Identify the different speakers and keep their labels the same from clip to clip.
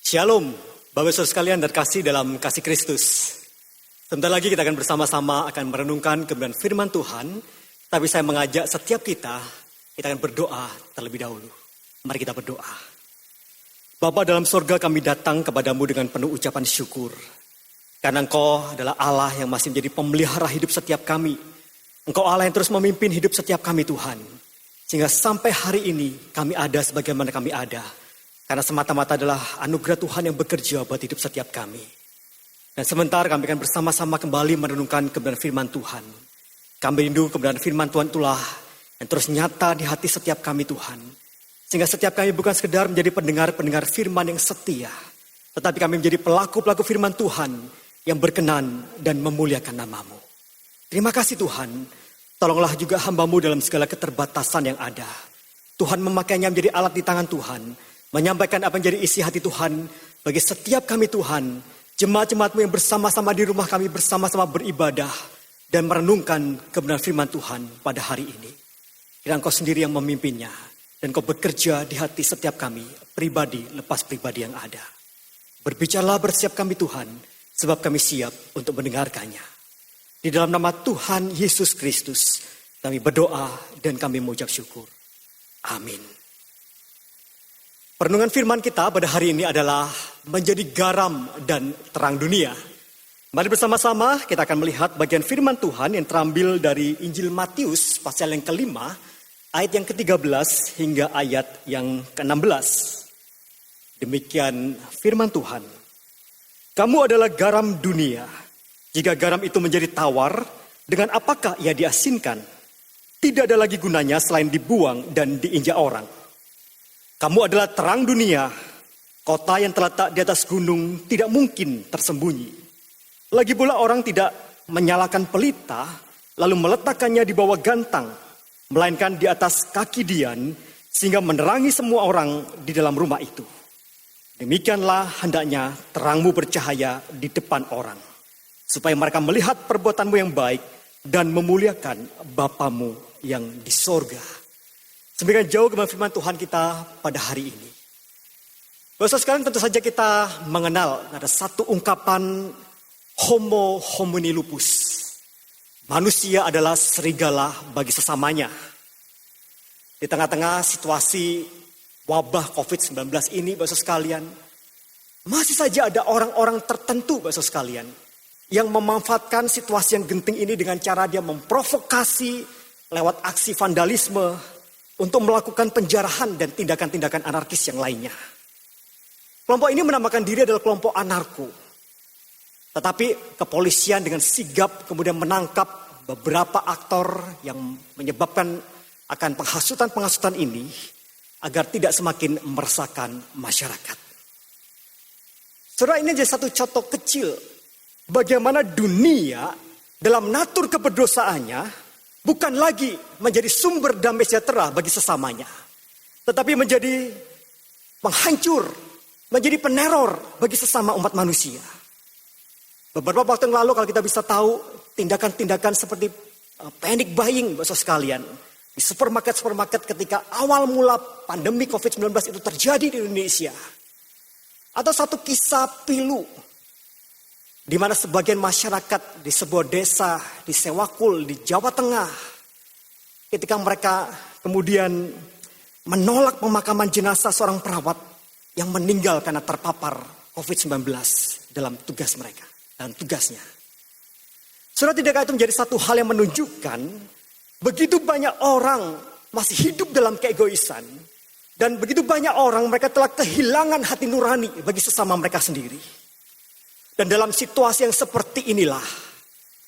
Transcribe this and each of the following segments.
Speaker 1: Shalom, Bapak Saudara sekalian dan kasih dalam kasih Kristus. Sebentar lagi kita akan bersama-sama akan merenungkan kebenaran firman Tuhan. Tapi saya mengajak setiap kita akan berdoa terlebih dahulu. Mari kita berdoa. Bapa dalam sorga, kami datang kepadamu dengan penuh ucapan syukur. Karena Engkau adalah Allah yang masih menjadi pemelihara hidup setiap kami. Engkau Allah yang terus memimpin hidup setiap kami Tuhan. Sehingga sampai hari ini kami ada sebagaimana kami ada. Karena semata-mata adalah anugerah Tuhan yang bekerja buat hidup setiap kami. Dan sebentar kami akan bersama-sama kembali merenungkan kebenaran firman Tuhan. Kami rindu kebenaran firman Tuhan itulah yang terus nyata di hati setiap kami Tuhan. Sehingga setiap kami bukan sekedar menjadi pendengar-pendengar firman yang setia. Tetapi kami menjadi pelaku-pelaku firman Tuhan yang berkenan dan memuliakan nama-Mu. Terima kasih Tuhan. Tolonglah juga hamba-Mu dalam segala keterbatasan yang ada. Tuhan memakainya menjadi alat di tangan Tuhan. Menyampaikan apa yang jadi isi hati Tuhan bagi setiap kami Tuhan. Jemaat-jemaat-Mu yang bersama-sama di rumah kami bersama-sama beribadah. Dan merenungkan kebenaran firman Tuhan pada hari ini. Kiranya Engkau sendiri yang memimpinnya. Dan Engkau bekerja di hati setiap kami. Pribadi lepas pribadi yang ada. Berbicaralah bersiap kami Tuhan. Sebab kami siap untuk mendengarkannya. Di dalam nama Tuhan Yesus Kristus. Kami berdoa dan kami mengucap syukur. Amin. Perenungan firman kita pada hari ini adalah menjadi garam dan terang dunia. Mari bersama-sama kita akan melihat bagian firman Tuhan yang terambil dari Injil Matius pasal yang kelima, ayat yang ke-13 hingga ayat yang ke-16. Demikian firman Tuhan. Kamu adalah garam dunia. Jika garam itu menjadi tawar, dengan apakah ia diasinkan? Tidak ada lagi gunanya selain dibuang dan diinjak orang. Kamu adalah terang dunia, kota yang terletak di atas gunung tidak mungkin tersembunyi. Lagi pula orang tidak menyalakan pelita, lalu meletakkannya di bawah gantang, melainkan di atas kaki dian, sehingga menerangi semua orang di dalam rumah itu. Demikianlah hendaknya terangmu bercahaya di depan orang, supaya mereka melihat perbuatanmu yang baik dan memuliakan Bapamu yang di sorga. Semakin jauh kebenaran firman Tuhan kita pada hari ini. Bapak sekarang tentu saja kita mengenal ada satu ungkapan homo homini lupus. Manusia adalah serigala bagi sesamanya. Di tengah-tengah situasi wabah COVID-19 ini, Bapak sekalian, masih saja ada orang-orang tertentu, Bapak sekalian, yang memanfaatkan situasi yang genting ini dengan cara dia memprovokasi lewat aksi vandalisme, untuk melakukan penjarahan dan tindakan-tindakan anarkis yang lainnya. Kelompok ini menamakan diri adalah kelompok anarko. Tetapi kepolisian dengan sigap kemudian menangkap beberapa aktor yang menyebabkan akan penghasutan-penghasutan ini agar tidak semakin meresahkan masyarakat. Saudara, ini jadi satu contoh kecil bagaimana dunia dalam natur keberdosaannya bukan lagi menjadi sumber damai sejahtera bagi sesamanya. Tetapi menjadi penghancur, menjadi peneror bagi sesama umat manusia. Beberapa waktu yang lalu kalau kita bisa tahu tindakan-tindakan seperti panic buying bahasa sekalian. Di supermarket-supermarket ketika awal mula pandemi COVID-19 itu terjadi di Indonesia. Atau satu kisah pilu. Di mana sebagian masyarakat di sebuah desa di Sewakul di Jawa Tengah, ketika mereka kemudian menolak pemakaman jenazah seorang perawat yang meninggal karena terpapar COVID-19 dalam tugas mereka, dalam tugasnya. Saudara, tidakkah itu menjadi satu hal yang menunjukkan begitu banyak orang masih hidup dalam keegoisan dan begitu banyak orang mereka telah kehilangan hati nurani bagi sesama mereka sendiri. Dan dalam situasi yang seperti inilah,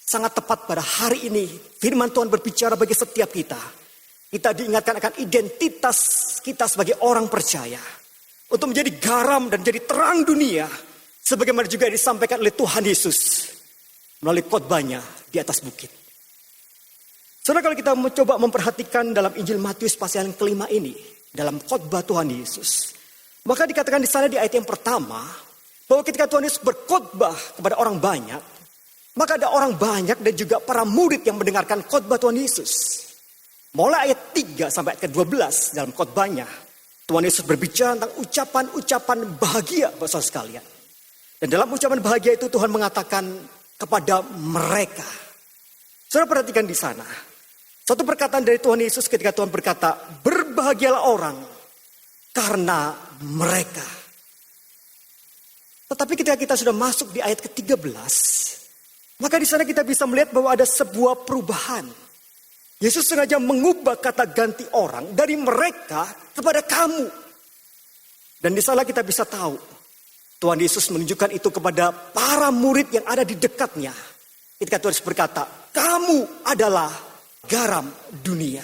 Speaker 1: sangat tepat pada hari ini, firman Tuhan berbicara bagi setiap kita. Kita diingatkan akan identitas kita sebagai orang percaya. Untuk menjadi garam dan menjadi terang dunia. Sebagaimana juga disampaikan oleh Tuhan Yesus melalui khotbahnya di atas bukit. Saudara, kalau kita mencoba memperhatikan dalam Injil Matius pasal yang kelima ini, dalam khotbah Tuhan Yesus, maka dikatakan di sana di ayat yang pertama, bahwa ketika Tuhan Yesus berkhotbah kepada orang banyak, maka ada orang banyak dan juga para murid yang mendengarkan khotbah Tuhan Yesus. Mulai ayat 3 sampai ayat ke-12 dalam khotbahnya, Tuhan Yesus berbicara tentang ucapan-ucapan bahagia saudara sekalian. Dan dalam ucapan bahagia itu Tuhan mengatakan kepada mereka. Saudara perhatikan di sana. Satu perkataan dari Tuhan Yesus ketika Tuhan berkata, berbahagialah orang karena mereka. Tetapi ketika kita sudah masuk di ayat ke-13, maka di sana kita bisa melihat bahwa ada sebuah perubahan. Yesus sengaja mengubah kata ganti orang dari mereka kepada kamu. Dan di sana kita bisa tahu, Tuhan Yesus menunjukkan itu kepada para murid yang ada di dekatnya. Ketika Tuhan Yesus berkata, kamu adalah garam dunia.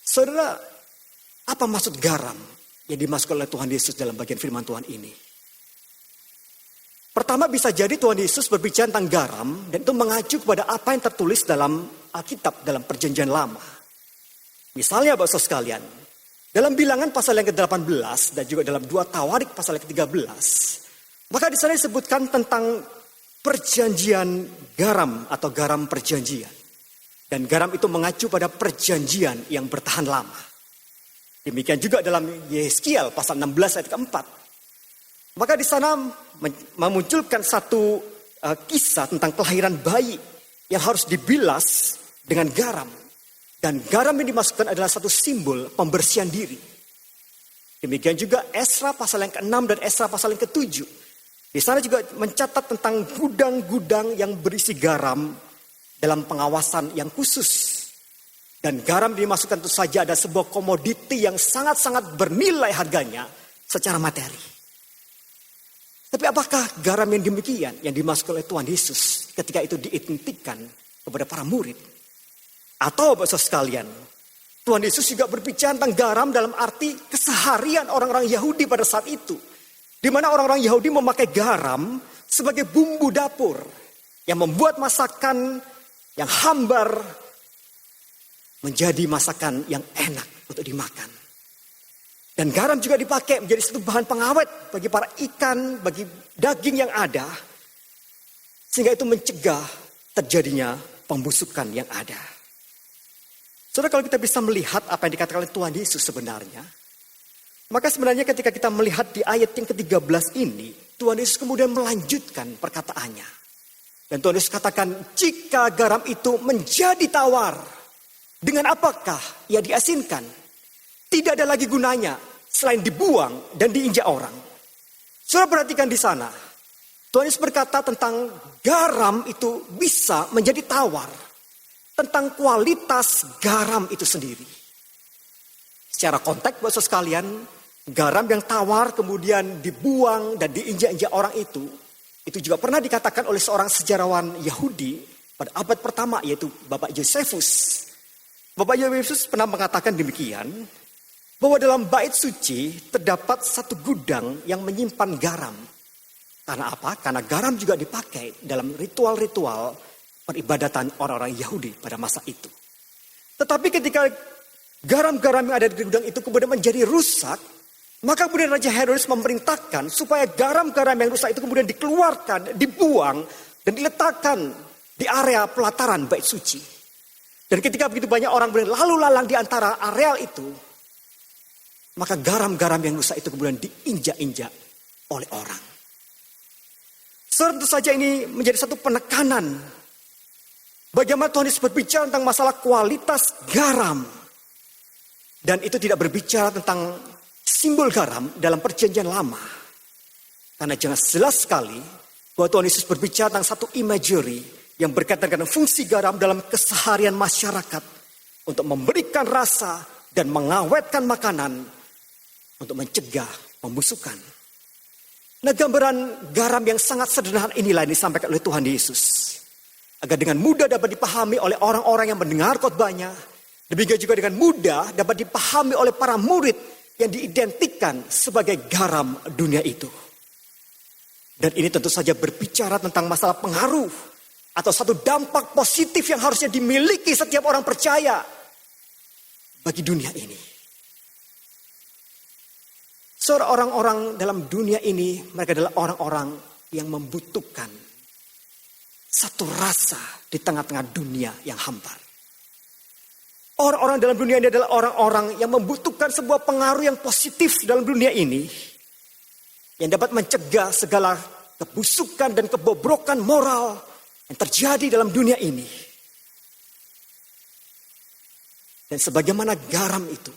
Speaker 1: Saudara, apa maksud garam yang dimaksud oleh Tuhan Yesus dalam bagian firman Tuhan ini? Pertama, bisa jadi Tuhan Yesus berbicara tentang garam dan itu mengacu kepada apa yang tertulis dalam Alkitab, dalam Perjanjian Lama. Misalnya Bapak sekalian, dalam Bilangan pasal yang ke-18 dan juga dalam 2 Tawarik pasal yang ke-13, maka di sana disebutkan tentang perjanjian garam atau garam perjanjian. Dan garam itu mengacu pada perjanjian yang bertahan lama. Demikian juga dalam Yeskiel pasal 16 ayat ke-4. Maka di sana memunculkan satu kisah tentang kelahiran bayi yang harus dibilas dengan garam. Dan garam yang dimasukkan adalah satu simbol pembersihan diri. Demikian juga Esra pasal yang ke-6 dan Esra pasal yang ke-7. Di sana juga mencatat tentang gudang-gudang yang berisi garam dalam pengawasan yang khusus. Dan garam dimasukkan tentu saja ada sebuah komoditi yang sangat-sangat bernilai harganya secara materi. Tapi apakah garam yang demikian yang dimasukkan oleh Tuhan Yesus ketika itu diidentikan kepada para murid? Atau Bapak sekalian, Tuhan Yesus juga berbicara tentang garam dalam arti keseharian orang-orang Yahudi pada saat itu. Di mana orang-orang Yahudi memakai garam sebagai bumbu dapur yang membuat masakan yang hambar menjadi masakan yang enak untuk dimakan. Dan garam juga dipakai menjadi satu bahan pengawet bagi para ikan, bagi daging yang ada. Sehingga itu mencegah terjadinya pembusukan yang ada. Saudara, kalau kita bisa melihat apa yang dikatakan oleh Tuhan Yesus sebenarnya. Maka sebenarnya ketika kita melihat di ayat yang ke-13 ini, Tuhan Yesus kemudian melanjutkan perkataannya. Dan Tuhan Yesus katakan, jika garam itu menjadi tawar, dengan apakah ia diasinkan? Tidak ada lagi gunanya selain dibuang dan diinjak orang. Saudara perhatikan di sana. Tuhan Yesus berkata tentang garam itu bisa menjadi tawar. Tentang kualitas garam itu sendiri. Secara konteks Bapak sekalian, garam yang tawar kemudian dibuang dan diinjak-injak orang itu juga pernah dikatakan oleh seorang sejarawan Yahudi pada abad pertama, yaitu Bapak Yosefus. Bapak Yosefus pernah mengatakan demikian, bahwa dalam bait suci terdapat satu gudang yang menyimpan garam. Karena apa? Karena garam juga dipakai dalam ritual-ritual peribadatan orang-orang Yahudi pada masa itu. Tetapi ketika garam-garam yang ada di gudang itu kemudian menjadi rusak, maka kemudian Raja Herodes memerintahkan supaya garam-garam yang rusak itu kemudian dikeluarkan, dibuang, dan diletakkan di area pelataran bait suci. Dan ketika begitu banyak orang lalu lalang di antara areal itu, maka garam-garam yang rusak itu kemudian diinjak-injak oleh orang. Tentu saja ini menjadi satu penekanan. Bagaimana Tuhan Yesus berbicara tentang masalah kualitas garam. Dan itu tidak berbicara tentang simbol garam dalam perjanjian lama. Karena jelas sekali bahwa Tuhan Yesus berbicara tentang satu imagery yang berkaitan dengan fungsi garam dalam keseharian masyarakat. Untuk memberikan rasa dan mengawetkan makanan. Untuk mencegah pembusukan. Nah, gambaran garam yang sangat sederhana inilah yang disampaikan oleh Tuhan Yesus. Agar dengan mudah dapat dipahami oleh orang-orang yang mendengar khotbahnya. Demikian juga dengan mudah dapat dipahami oleh para murid yang diidentikan sebagai garam dunia itu. Dan ini tentu saja berbicara tentang masalah pengaruh atau satu dampak positif yang harusnya dimiliki setiap orang percaya bagi dunia ini. Saudara, orang-orang dalam dunia ini, mereka adalah orang-orang yang membutuhkan satu rasa di tengah-tengah dunia yang hambar. Orang-orang dalam dunia ini adalah orang-orang yang membutuhkan sebuah pengaruh yang positif dalam dunia ini. Yang dapat mencegah segala kebusukan dan kebobrokan moral yang terjadi dalam dunia ini. Dan sebagaimana garam itu.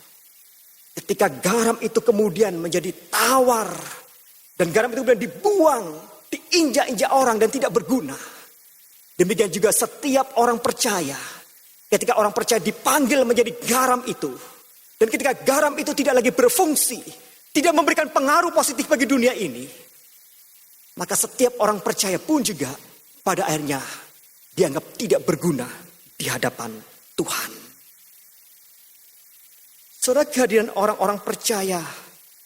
Speaker 1: Ketika garam itu kemudian menjadi tawar. Dan garam itu kemudian dibuang, diinjak-injak orang dan tidak berguna. Demikian juga setiap orang percaya. Ketika orang percaya dipanggil menjadi garam itu. Dan ketika garam itu tidak lagi berfungsi. Tidak memberikan pengaruh positif bagi dunia ini. Maka setiap orang percaya pun juga pada akhirnya dianggap tidak berguna di hadapan Tuhan. Saudara, kehadiran orang-orang percaya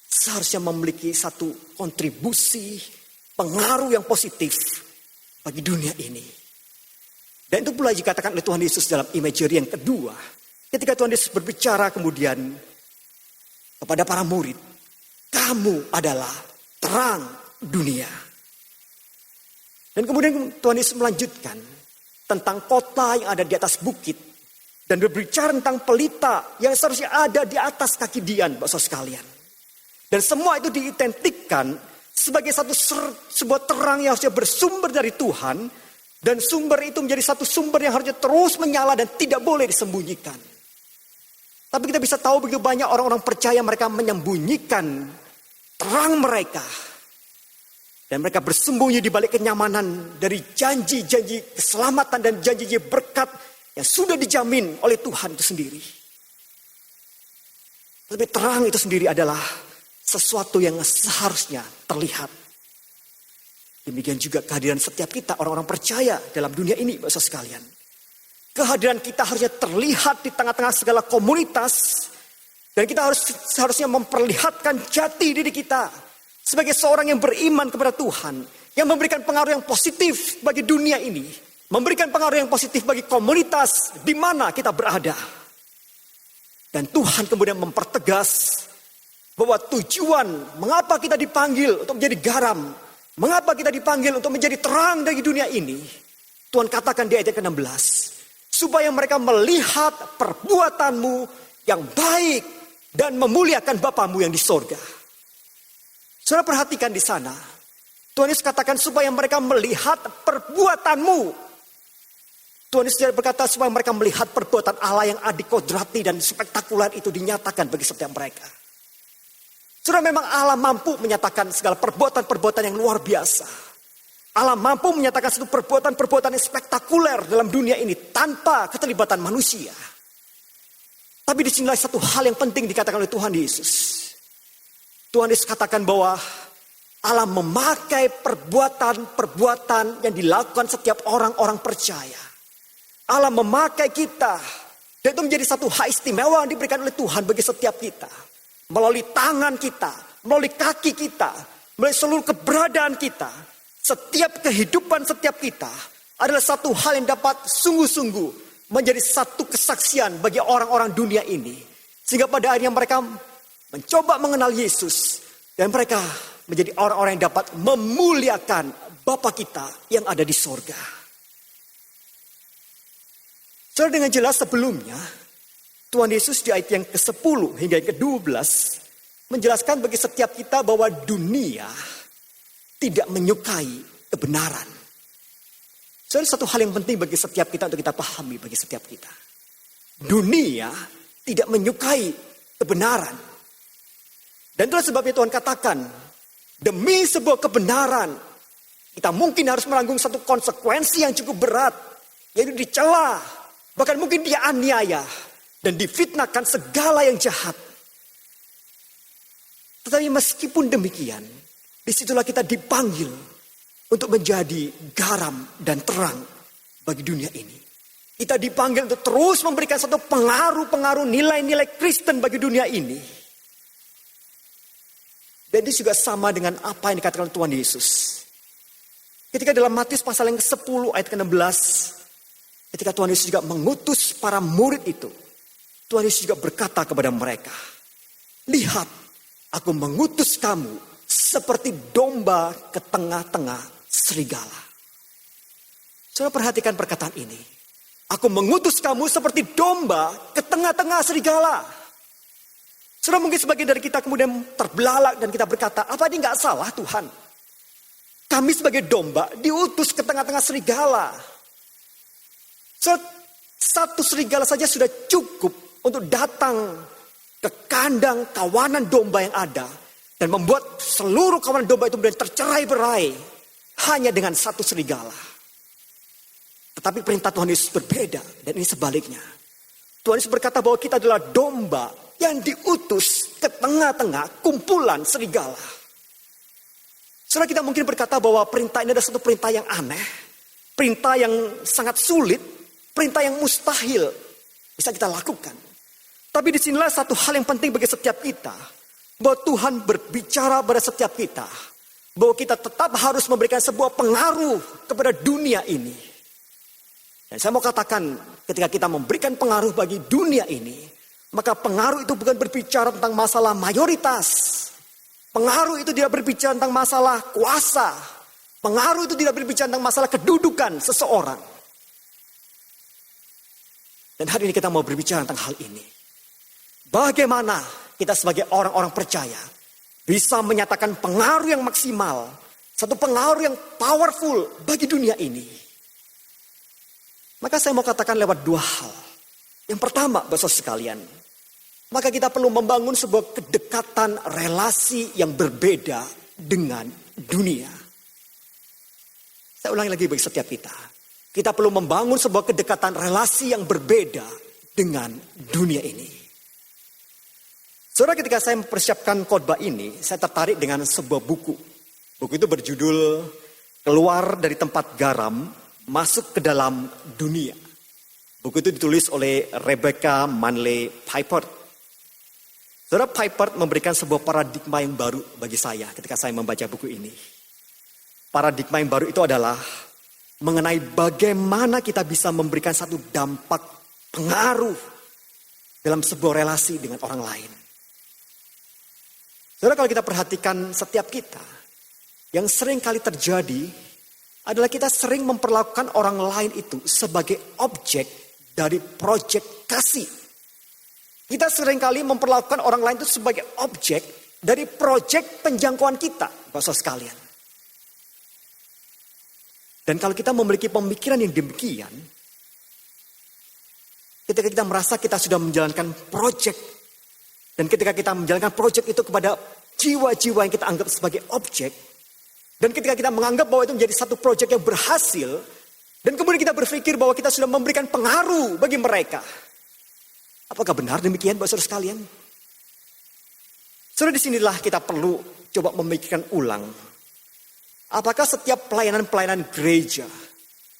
Speaker 1: seharusnya memiliki satu kontribusi, pengaruh yang positif bagi dunia ini. Dan itu pula dikatakan oleh Tuhan Yesus dalam imagery yang kedua. Ketika Tuhan Yesus berbicara kemudian kepada para murid. Kamu adalah terang dunia. Dan kemudian Tuhan Yesus melanjutkan tentang kota yang ada di atas bukit. Dan berbicara tentang pelita yang seharusnya ada di atas kaki Dian, Bapak sekalian. Dan semua itu diidentikan sebagai sebuah terang yang harusnya bersumber dari Tuhan. Dan sumber itu menjadi satu sumber yang harusnya terus menyala dan tidak boleh disembunyikan. Tapi kita bisa tahu begitu banyak orang-orang percaya mereka menyembunyikan terang mereka. Dan mereka bersembunyi di balik kenyamanan dari janji-janji keselamatan dan janji-janji berkat yang sudah dijamin oleh Tuhan itu sendiri. Tapi terang itu sendiri adalah sesuatu yang seharusnya terlihat. Demikian juga kehadiran setiap kita orang-orang percaya dalam dunia ini, Bapak sekalian. Kehadiran kita harusnya terlihat di tengah-tengah segala komunitas. Dan kita seharusnya memperlihatkan jati diri kita. Sebagai seorang yang beriman kepada Tuhan. Yang memberikan pengaruh yang positif bagi dunia ini. Memberikan pengaruh yang positif bagi komunitas di mana kita berada. Dan Tuhan kemudian mempertegas bahwa tujuan mengapa kita dipanggil untuk menjadi garam. Mengapa kita dipanggil untuk menjadi terang dari dunia ini. Tuhan katakan di ayat ke-16. Supaya mereka melihat perbuatanmu yang baik dan memuliakan Bapamu yang di sorga. Saudara perhatikan di sana. Tuhan Yesus katakan supaya mereka melihat perbuatanmu. Tuhan Yesus berkata supaya mereka melihat perbuatan Allah yang adikodrati dan spektakuler itu dinyatakan bagi setiap mereka. Saudara, memang Allah mampu menyatakan segala perbuatan-perbuatan yang luar biasa. Allah mampu menyatakan satu perbuatan-perbuatan yang spektakuler dalam dunia ini tanpa keterlibatan manusia. Tapi disinilah satu hal yang penting dikatakan oleh Tuhan Yesus. Tuhan Yesus katakan bahwa Allah memakai perbuatan-perbuatan yang dilakukan setiap orang-orang percaya. Allah memakai kita. Dan itu menjadi satu hak istimewa yang diberikan oleh Tuhan bagi setiap kita. Melalui tangan kita, melalui kaki kita, melalui seluruh keberadaan kita. Setiap kehidupan setiap kita adalah satu hal yang dapat sungguh-sungguh menjadi satu kesaksian bagi orang-orang dunia ini. Sehingga pada akhirnya mereka mencoba mengenal Yesus. Dan mereka menjadi orang-orang yang dapat memuliakan Bapa kita yang ada di sorga. Saudara, dengan jelas sebelumnya, Tuhan Yesus di ayat yang ke-10 hingga yang ke-12 menjelaskan bagi setiap kita bahwa dunia tidak menyukai kebenaran. Jadi satu hal yang penting bagi setiap kita untuk kita pahami bagi setiap kita. Dunia tidak menyukai kebenaran. Dan itulah sebabnya Tuhan katakan, demi sebuah kebenaran, kita mungkin harus menanggung satu konsekuensi yang cukup berat. Yaitu dicela, bahkan mungkin dianiaya, dan difitnahkan segala yang jahat. Tetapi meskipun demikian, disitulah kita dipanggil untuk menjadi garam dan terang bagi dunia ini. Kita dipanggil untuk terus memberikan satu pengaruh-pengaruh nilai-nilai Kristen bagi dunia ini. Dan ini juga sama dengan apa yang dikatakan Tuhan Yesus. Ketika dalam Matius pasal yang ke-10 ayat ke-16. Ketika Tuhan Yesus juga mengutus para murid itu. Tuhan Yesus juga berkata kepada mereka. Lihat, aku mengutus kamu seperti domba ke tengah-tengah serigala. Saudara perhatikan perkataan ini. Aku mengutus kamu seperti domba ke tengah-tengah serigala. Saudara, mungkin sebagian dari kita kemudian terbelalak dan kita berkata, apa ini nggak salah Tuhan? Kami sebagai domba diutus ke tengah-tengah serigala. Satu serigala saja sudah cukup untuk datang ke kandang kawanan domba yang ada. Dan membuat seluruh kawanan domba itu kemudian tercerai-berai hanya dengan satu serigala. Tetapi perintah Tuhan Yesus berbeda, dan ini sebaliknya. Tuhan Yesus berkata bahwa kita adalah domba yang diutus ke tengah-tengah kumpulan serigala. Saudara, kita mungkin berkata bahwa perintah ini adalah satu perintah yang aneh, perintah yang sangat sulit, perintah yang mustahil bisa kita lakukan. Tapi disinilah satu hal yang penting bagi setiap kita, bahwa Tuhan berbicara pada setiap kita, bahwa kita tetap harus memberikan sebuah pengaruh kepada dunia ini. Dan saya mau katakan, ketika kita memberikan pengaruh bagi dunia ini, maka pengaruh itu bukan berbicara tentang masalah mayoritas. Pengaruh itu tidak berbicara tentang masalah kuasa. Pengaruh itu tidak berbicara tentang masalah kedudukan seseorang. Dan hari ini kita mau berbicara tentang hal ini. Bagaimana kita sebagai orang-orang percaya bisa menyatakan pengaruh yang maksimal, satu pengaruh yang powerful bagi dunia ini. Maka saya mau katakan lewat dua hal. Yang pertama, saudara sekalian, maka kita perlu membangun sebuah kedekatan relasi yang berbeda dengan dunia. Saya ulangi lagi bagi setiap kita. Kita perlu membangun sebuah kedekatan relasi yang berbeda dengan dunia ini. Saudara, ketika saya mempersiapkan khotbah ini, saya tertarik dengan sebuah buku. Buku itu berjudul Keluar dari Tempat Garam, Masuk ke Dalam Dunia. Buku itu ditulis oleh Rebecca Manley Piper. Saudara, Piper memberikan sebuah paradigma yang baru bagi saya ketika saya membaca buku ini. Paradigma yang baru itu adalah mengenai bagaimana kita bisa memberikan satu dampak pengaruh dalam sebuah relasi dengan orang lain. Saudara, kalau kita perhatikan setiap kita, yang sering kali terjadi adalah kita sering memperlakukan orang lain itu sebagai objek dari proyek kasih. Kita sering kali memperlakukan orang lain itu sebagai objek dari proyek penjangkauan kita, Bapak sekalian. Dan kalau kita memiliki pemikiran yang demikian, ketika kita merasa kita sudah menjalankan proyek, dan ketika kita menjalankan proyek itu kepada jiwa-jiwa yang kita anggap sebagai objek, dan ketika kita menganggap bahwa itu menjadi satu proyek yang berhasil, dan kemudian kita berpikir bahwa kita sudah memberikan pengaruh bagi mereka. Apakah benar demikian, Bapak Saudara sekalian? Saudara, disinilah kita perlu coba memikirkan ulang. Apakah setiap pelayanan-pelayanan gereja,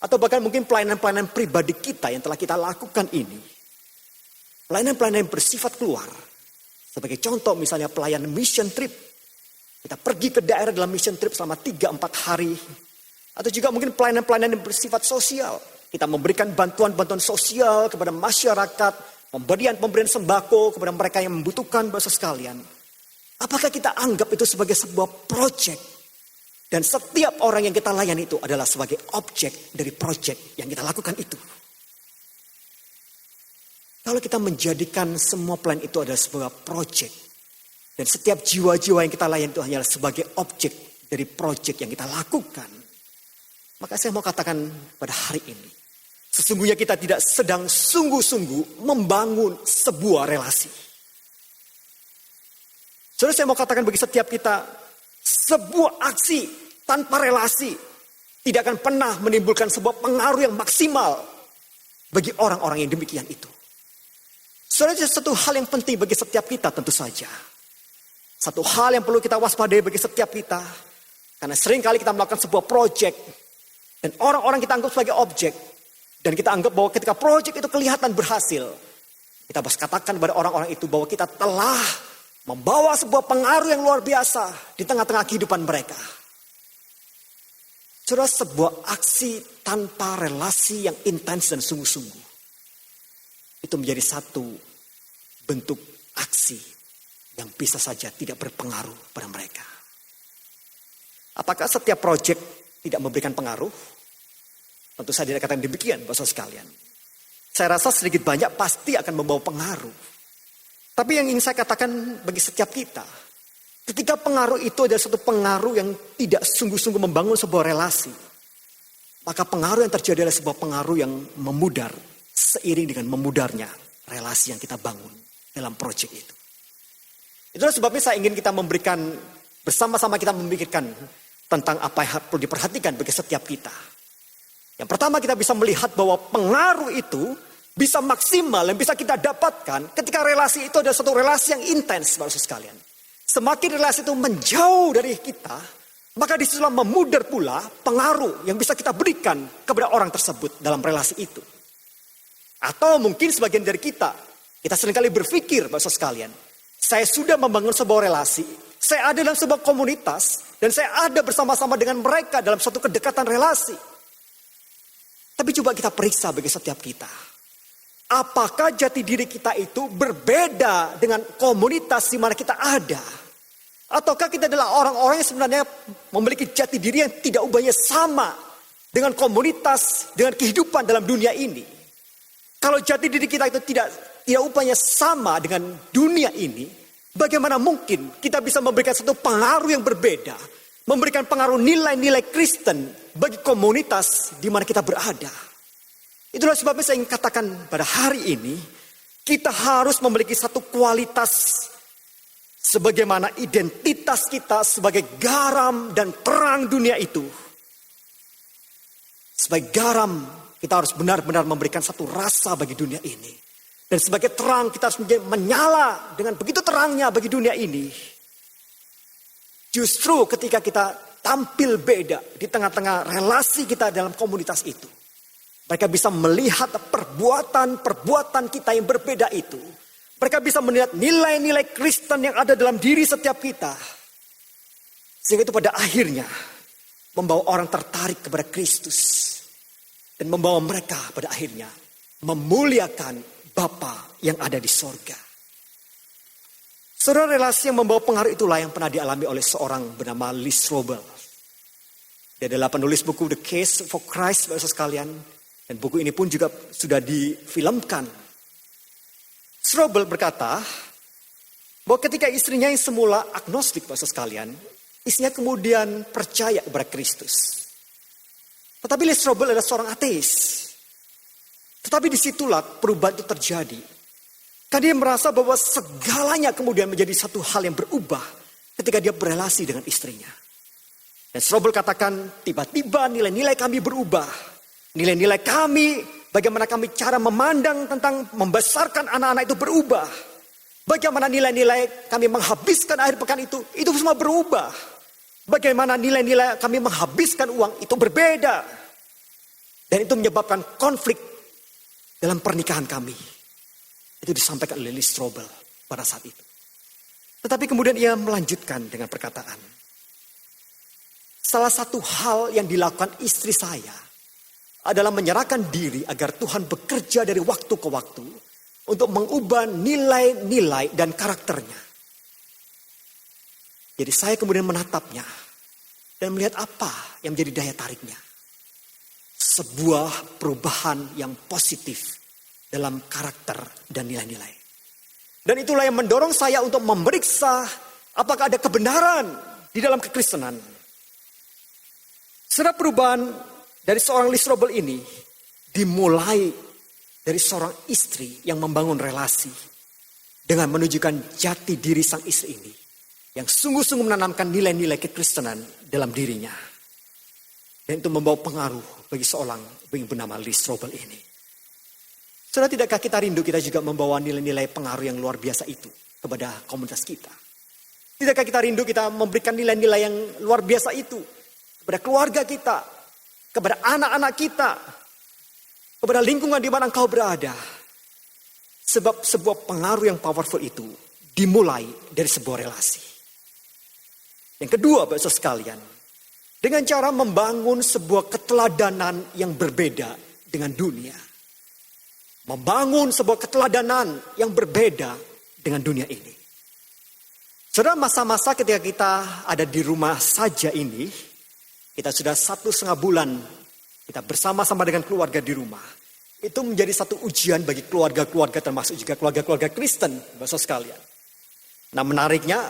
Speaker 1: atau bahkan mungkin pelayanan-pelayanan pribadi kita yang telah kita lakukan ini, pelayanan-pelayanan yang bersifat keluar, sebagai contoh misalnya pelayanan mission trip, kita pergi ke daerah dalam mission trip selama 3-4 hari. Atau juga mungkin pelayanan-pelayanan yang bersifat sosial. Kita memberikan bantuan-bantuan sosial kepada masyarakat. Pemberian sembako kepada mereka yang membutuhkan, Bapak sekalian. Apakah kita anggap itu sebagai sebuah proyek? Dan setiap orang yang kita layani itu adalah sebagai objek dari proyek yang kita lakukan itu. Kalau kita menjadikan semua plan itu adalah sebuah proyek, dan setiap jiwa-jiwa yang kita layani itu hanyalah sebagai objek dari proyek yang kita lakukan, maka saya mau katakan pada hari ini, sesungguhnya kita tidak sedang sungguh-sungguh membangun sebuah relasi. Saudara, saya mau katakan bagi setiap kita, sebuah aksi tanpa relasi tidak akan pernah menimbulkan sebuah pengaruh yang maksimal bagi orang-orang yang demikian itu. Saudara, satu hal yang penting bagi setiap kita tentu saja. Satu hal yang perlu kita waspadai bagi setiap kita. Karena sering kali kita melakukan sebuah proyek. Dan orang-orang kita anggap sebagai objek. Dan kita anggap bahwa ketika proyek itu kelihatan berhasil. Kita harus katakan kepada orang-orang itu bahwa kita telah membawa sebuah pengaruh yang luar biasa di tengah-tengah kehidupan mereka. Saudara, sebuah aksi tanpa relasi yang intens dan sungguh-sungguh, itu menjadi satu bentuk aksi yang bisa saja tidak berpengaruh pada mereka. Apakah setiap proyek tidak memberikan pengaruh? Tentu saja dikatakan demikian, Bapak sekalian. saya rasa sedikit banyak pasti akan membawa pengaruh. Tapi yang ingin saya katakan bagi setiap kita, ketika pengaruh itu adalah satu pengaruh yang tidak sungguh-sungguh membangun sebuah relasi, maka pengaruh yang terjadi adalah sebuah pengaruh yang memudar seiring dengan memudarnya relasi yang kita bangun dalam proyek itu. Itulah sebabnya saya ingin kita memberikan, bersama-sama kita memikirkan tentang apa yang perlu diperhatikan bagi setiap kita. Yang pertama, kita bisa melihat bahwa pengaruh itu bisa maksimal yang bisa kita dapatkan ketika relasi itu adalah satu relasi yang intens, Bapak sekalian. Semakin relasi itu menjauh dari kita, maka disitulah memudar pula pengaruh yang bisa kita berikan kepada orang tersebut dalam relasi itu. Atau mungkin sebagian dari kita seringkali berpikir, Bapak sekalian, saya sudah membangun sebuah relasi, saya ada dalam sebuah komunitas, dan saya ada bersama-sama dengan mereka dalam suatu kedekatan relasi. Tapi coba kita periksa bagi setiap kita. Apakah jati diri kita itu berbeda dengan komunitas di mana kita ada? Ataukah kita adalah orang-orang yang sebenarnya memiliki jati diri yang tidak ubahnya sama dengan komunitas, dengan kehidupan dalam dunia ini? Kalau jati diri kita itu tidak ubahnya sama dengan dunia ini, bagaimana mungkin kita bisa memberikan satu pengaruh yang berbeda, memberikan pengaruh nilai-nilai Kristen bagi komunitas di mana kita berada? Itulah sebabnya saya ingin katakan pada hari ini, kita harus memiliki satu kualitas sebagaimana identitas kita sebagai garam dan terang dunia itu. Sebagai garam, kita harus benar-benar memberikan satu rasa bagi dunia ini. Dan sebagai terang, kita harus menyala dengan begitu terangnya bagi dunia ini. Justru ketika kita tampil beda di tengah-tengah relasi kita dalam komunitas itu, mereka bisa melihat perbuatan-perbuatan kita yang berbeda itu. Mereka bisa melihat nilai-nilai Kristen yang ada dalam diri setiap kita. Sehingga itu pada akhirnya membawa orang tertarik kepada Kristus. Dan membawa mereka pada akhirnya memuliakan Bapa yang ada di sorga. Saudara, relasi yang membawa pengaruh itulah yang pernah dialami oleh seorang bernama Lee Strobel. Dia adalah penulis buku The Case for Christ, Bapak sekalian. Dan buku ini pun juga sudah difilmkan. Strobel berkata bahwa ketika istrinya yang semula agnostik, Bapak sekalian, istrinya kemudian percaya kepada Kristus. Tetapi Lee Strobel adalah seorang ateis. Tetapi disitulah perubahan itu terjadi. Karena dia merasa bahwa segalanya kemudian menjadi satu hal yang berubah ketika dia berelasi dengan istrinya. Dan Strobel katakan, tiba-tiba nilai-nilai kami berubah. Nilai-nilai kami, bagaimana kami cara memandang tentang membesarkan anak-anak itu berubah. Bagaimana nilai-nilai kami menghabiskan akhir pekan itu semua berubah. Bagaimana nilai-nilai kami menghabiskan uang itu berbeda. Dan itu menyebabkan konflik dalam pernikahan kami. Itu disampaikan oleh Lee Strobel pada saat itu. Tetapi kemudian ia melanjutkan dengan perkataan, salah satu hal yang dilakukan istri saya adalah menyerahkan diri agar Tuhan bekerja dari waktu ke waktu untuk mengubah nilai-nilai dan karakternya. Jadi saya kemudian menatapnya dan melihat apa yang menjadi daya tariknya. Sebuah perubahan yang positif dalam karakter dan nilai-nilai. Dan itulah yang mendorong saya untuk memeriksa apakah ada kebenaran di dalam kekristenan. Setelah perubahan dari seorang Lee Strobel ini dimulai dari seorang istri yang membangun relasi dengan menunjukkan jati diri sang istri ini yang sungguh-sungguh menanamkan nilai-nilai kekristenan dalam dirinya. Dan itu membawa pengaruh bagi seorang yang bernama Lee Strobel ini. Saudara, tidakkah kita rindu kita juga membawa nilai-nilai pengaruh yang luar biasa itu kepada komunitas kita? Tidakkah kita rindu kita memberikan nilai-nilai yang luar biasa itu kepada keluarga kita, kepada anak-anak kita, kepada lingkungan di mana engkau berada? Sebab sebuah pengaruh yang powerful itu dimulai dari sebuah relasi. Yang kedua, Bapak sekalian, dengan cara membangun sebuah keteladanan yang berbeda dengan dunia. Membangun sebuah keteladanan yang berbeda dengan dunia ini. Saudara, masa-masa ketika kita ada di rumah saja ini, kita sudah 1,5 bulan kita bersama-sama dengan keluarga di rumah. itu menjadi satu ujian bagi keluarga-keluarga termasuk juga keluarga-keluarga Kristen, Bapak sekalian. Nah menariknya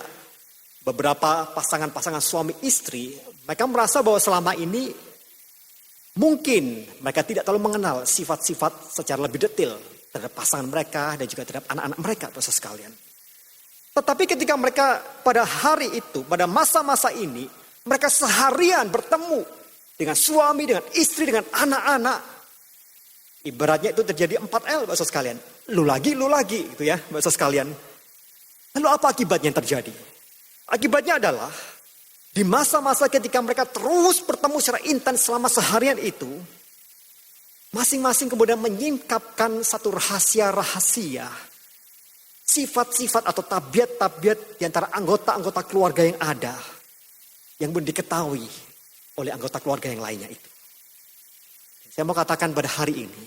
Speaker 1: beberapa pasangan-pasangan suami istri, mereka merasa bahwa selama ini mungkin mereka tidak terlalu mengenal sifat-sifat secara lebih detail terhadap pasangan mereka dan juga terhadap anak-anak mereka, Bapak sekalian. Tetapi ketika mereka pada hari itu, pada masa-masa ini, mereka seharian bertemu dengan suami, dengan istri, dengan anak-anak. Ibaratnya itu terjadi 4L, Bapak sekalian. Lu lagi gitu ya, Bapak sekalian. Lalu apa akibatnya yang terjadi? Akibatnya adalah di masa-masa ketika mereka terus bertemu secara intens selama seharian itu, masing-masing kemudian menyingkapkan satu rahasia-rahasia, sifat-sifat atau tabiat-tabiat di antara anggota-anggota keluarga yang ada, yang belum diketahui oleh anggota keluarga yang lainnya itu. Saya mau katakan pada hari ini,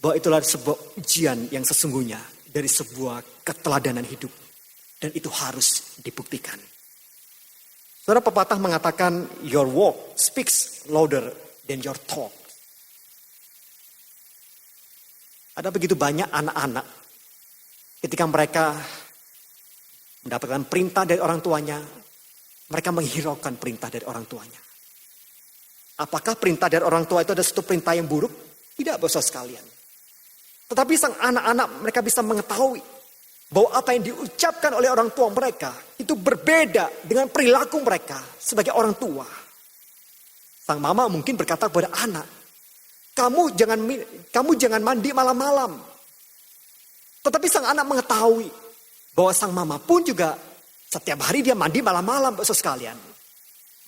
Speaker 1: bahwa itulah sebuah ujian yang sesungguhnya dari sebuah keteladanan hidup. Dan itu harus dibuktikan. Saudara, pepatah mengatakan, your walk speaks louder than your talk. Ada begitu banyak anak-anak, ketika mereka mendapatkan perintah dari orang tuanya, mereka menghiraukan perintah dari orang tuanya. Apakah perintah dari orang tua itu ada satu perintah yang buruk? Tidak, Bapak sekalian. Tetapi sang anak-anak mereka bisa mengetahui bahwa apa yang diucapkan oleh orang tua mereka itu berbeda dengan perilaku mereka sebagai orang tua. Sang mama mungkin berkata kepada anak, kamu jangan mandi malam-malam. Tetapi sang anak mengetahui bahwa sang mama pun juga setiap hari dia mandi malam-malam, Bapak sekalian.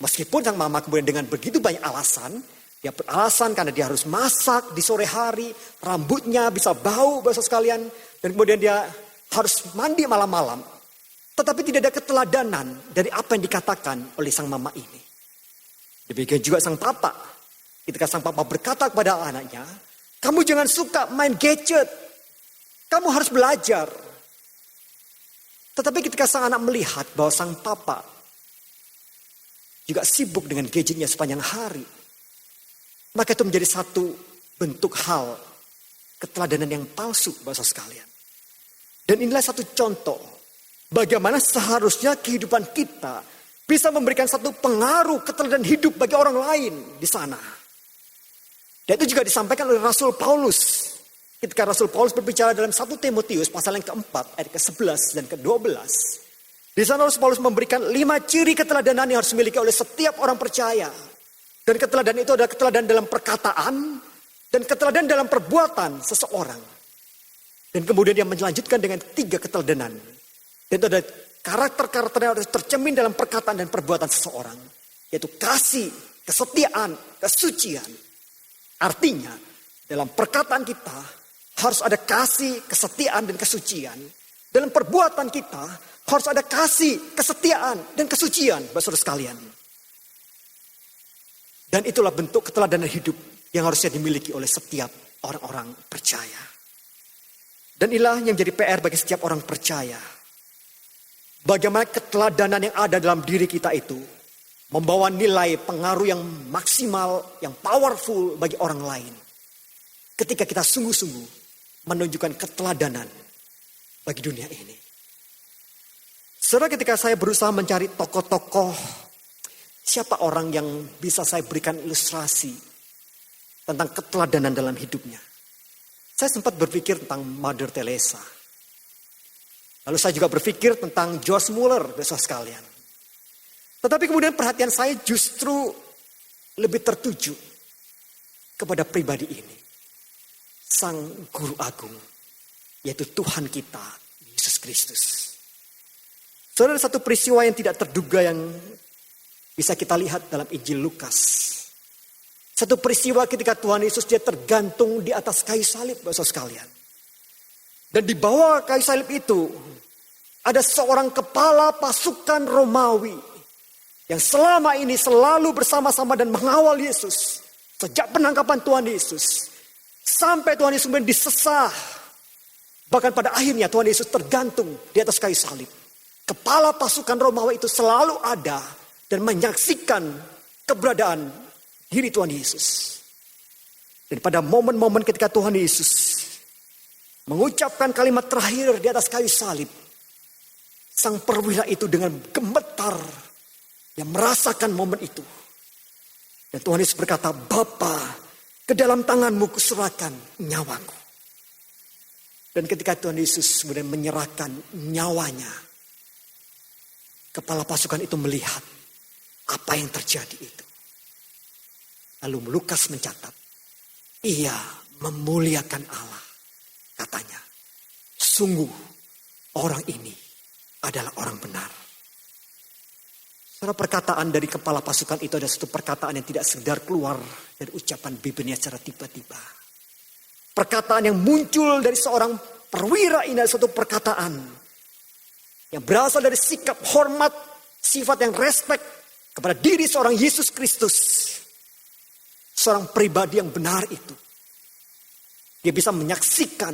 Speaker 1: Meskipun sang mama kemudian dengan begitu banyak alasan, dia beralasan karena dia harus masak di sore hari, rambutnya bisa bau, Bapak sekalian, dan kemudian dia harus mandi malam-malam. Tetapi tidak ada keteladanan dari apa yang dikatakan oleh sang mama ini. Demikian juga sang papa. Ketika sang papa berkata kepada anaknya, kamu jangan suka main gadget, kamu harus belajar. Tetapi ketika sang anak melihat bahwa sang papa juga sibuk dengan gadgetnya sepanjang hari, maka itu menjadi satu bentuk hal keteladanan yang palsu, Bapak sekalian. Dan inilah satu contoh bagaimana seharusnya kehidupan kita bisa memberikan satu pengaruh keteladanan hidup bagi orang lain di sana. Dan itu juga disampaikan oleh Rasul Paulus. Ketika Rasul Paulus berbicara dalam 1 Timotius pasal yang keempat, ayat ke-11 dan ke-12. Di sana Rasul Paulus memberikan 5 ciri keteladanan yang harus dimiliki oleh setiap orang percaya. Dan keteladanan itu adalah keteladanan dalam perkataan dan keteladanan dalam perbuatan seseorang. Dan kemudian dia melanjutkan dengan 3 keteladanan. Dan itu ada karakter-karakter yang harus tercermin dalam perkataan dan perbuatan seseorang. Yaitu kasih, kesetiaan, kesucian. Artinya dalam perkataan kita harus ada kasih, kesetiaan, dan kesucian. Dalam perbuatan kita harus ada kasih, kesetiaan, dan kesucian, Bapak sekalian. Dan itulah bentuk keteladanan hidup yang harusnya dimiliki oleh setiap orang-orang percaya. Dan inilah yang menjadi PR bagi setiap orang percaya. Bagaimana keteladanan yang ada dalam diri kita itu membawa nilai pengaruh yang maksimal, yang powerful bagi orang lain. Ketika kita sungguh-sungguh menunjukkan keteladanan bagi dunia ini. Saudara, ketika saya berusaha mencari tokoh-tokoh, siapa orang yang bisa saya berikan ilustrasi tentang keteladanan dalam hidupnya. Saya sempat berpikir tentang Mother Teresa. Lalu saya juga berpikir tentang George Muller, besok sekalian. Tetapi kemudian perhatian saya justru lebih tertuju kepada pribadi ini. Sang Guru Agung, yaitu Tuhan kita, Yesus Kristus. Saudara, ada satu peristiwa yang tidak terduga yang bisa kita lihat dalam Injil Lukas. Satu peristiwa ketika Tuhan Yesus dia tergantung di atas kayu salib, Bapak sekalian. Dan di bawah kayu salib itu ada seorang kepala pasukan Romawi yang selama ini selalu bersama-sama dan mengawal Yesus sejak penangkapan Tuhan Yesus sampai Tuhan Yesus kemudian disesah. Bahkan pada akhirnya Tuhan Yesus tergantung di atas kayu salib. Kepala pasukan Romawi itu selalu ada dan menyaksikan keberadaan diri Tuhan Yesus. Dan pada momen-momen ketika Tuhan Yesus mengucapkan kalimat terakhir di atas kayu salib, sang perwira itu dengan gemetar yang merasakan momen itu. Dan Tuhan Yesus berkata, Bapa, ke dalam tanganmu kuserahkan nyawaku. Dan ketika Tuhan Yesus kemudian menyerahkan nyawanya, kepala pasukan itu melihat apa yang terjadi itu. Lalu Lukas mencatat, ia memuliakan Allah. Katanya, sungguh orang ini adalah orang benar. Saudara, perkataan dari kepala pasukan itu ada satu perkataan yang tidak sekedar keluar dari ucapan bibirnya secara tiba-tiba. Perkataan yang muncul dari seorang perwira ini adalah suatu perkataan yang berasal dari sikap hormat, sifat yang respek kepada diri seorang Yesus Kristus. Seorang pribadi yang benar itu. Dia bisa menyaksikan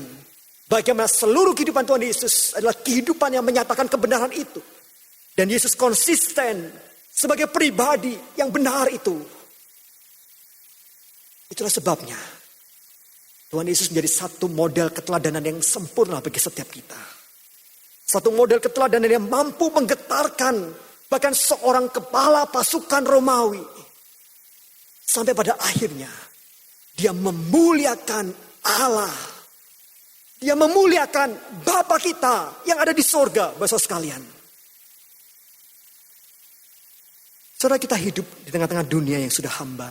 Speaker 1: bagaimana seluruh kehidupan Tuhan Yesus adalah kehidupan yang menyatakan kebenaran itu. Dan Yesus konsisten sebagai pribadi yang benar itu. Itulah sebabnya Tuhan Yesus menjadi satu model keteladanan yang sempurna bagi setiap kita. Satu model keteladanan yang mampu menggetarkan bahkan seorang kepala pasukan Romawi. Sampai pada akhirnya dia memuliakan Allah. Dia memuliakan Bapa kita yang ada di sorga, saudara sekalian. Saudara, kita hidup di tengah-tengah dunia yang sudah hambar.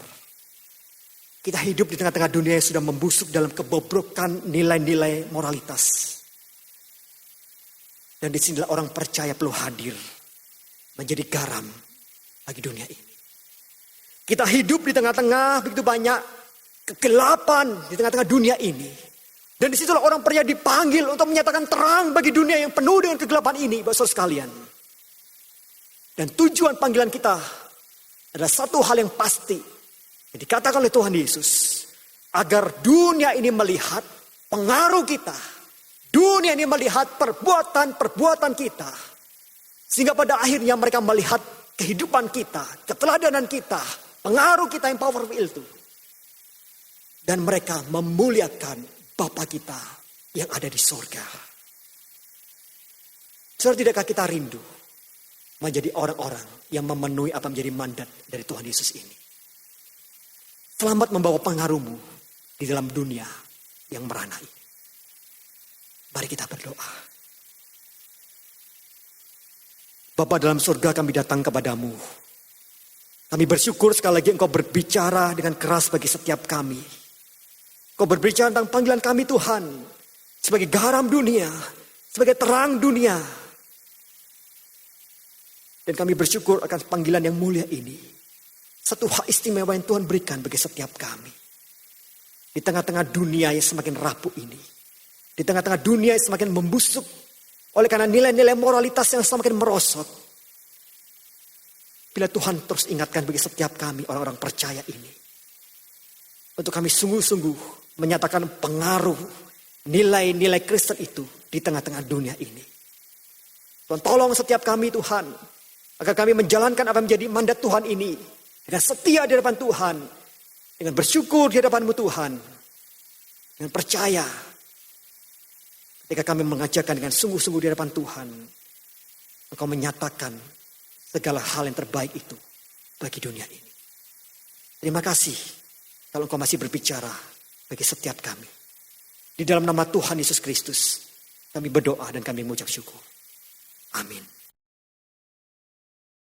Speaker 1: Kita hidup di tengah-tengah dunia yang sudah membusuk dalam kebobrokan nilai-nilai moralitas. Dan disinilah orang percaya perlu hadir menjadi garam bagi dunia ini. Kita hidup di tengah-tengah begitu banyak kegelapan di tengah-tengah dunia ini. Dan disitulah orang percaya dipanggil untuk menyatakan terang bagi dunia yang penuh dengan kegelapan ini, saudara sekalian. Dan tujuan panggilan kita adalah satu hal yang pasti yang dikatakan oleh Tuhan Yesus. Agar dunia ini melihat pengaruh kita. Dunia ini melihat perbuatan-perbuatan kita. Sehingga pada akhirnya mereka melihat kehidupan kita, keteladanan kita, pengaruh kita yang powerful itu. Dan mereka memuliakan Bapa kita yang ada di sorga. Saudara, tidakkah kita rindu menjadi orang-orang yang memenuhi apa menjadi mandat dari Tuhan Yesus ini? Selamat membawa pengaruhmu di dalam dunia yang merana ini. Mari kita berdoa. Bapa dalam surga, kami datang kepadamu. Kami bersyukur sekali lagi Engkau berbicara dengan keras bagi setiap kami. Engkau berbicara tentang panggilan kami Tuhan. Sebagai garam dunia. Sebagai terang dunia. Dan kami bersyukur akan panggilan yang mulia ini. Satu hak istimewa yang Tuhan berikan bagi setiap kami. Di tengah-tengah dunia yang semakin rapuh ini. Di tengah-tengah dunia yang semakin membusuk. Oleh karena nilai-nilai moralitas yang semakin merosot. Bila Tuhan terus ingatkan bagi setiap kami orang-orang percaya ini. Untuk kami sungguh-sungguh menyatakan pengaruh nilai-nilai Kristen itu di tengah-tengah dunia ini. Tuhan tolong setiap kami Tuhan. Agar kami menjalankan apa menjadi mandat Tuhan ini. Dengan setia di hadapan Tuhan. Dengan bersyukur di hadapan-Mu Tuhan. Dengan percaya. Ketika kami mengajarkan dengan sungguh-sungguh di hadapan Tuhan. Engkau menyatakan segala hal yang terbaik itu bagi dunia ini. Terima kasih. Kalau Engkau masih berbicara bagi setiap kami. Di dalam nama Tuhan Yesus Kristus. Kami berdoa dan kami mengucap syukur. Amin.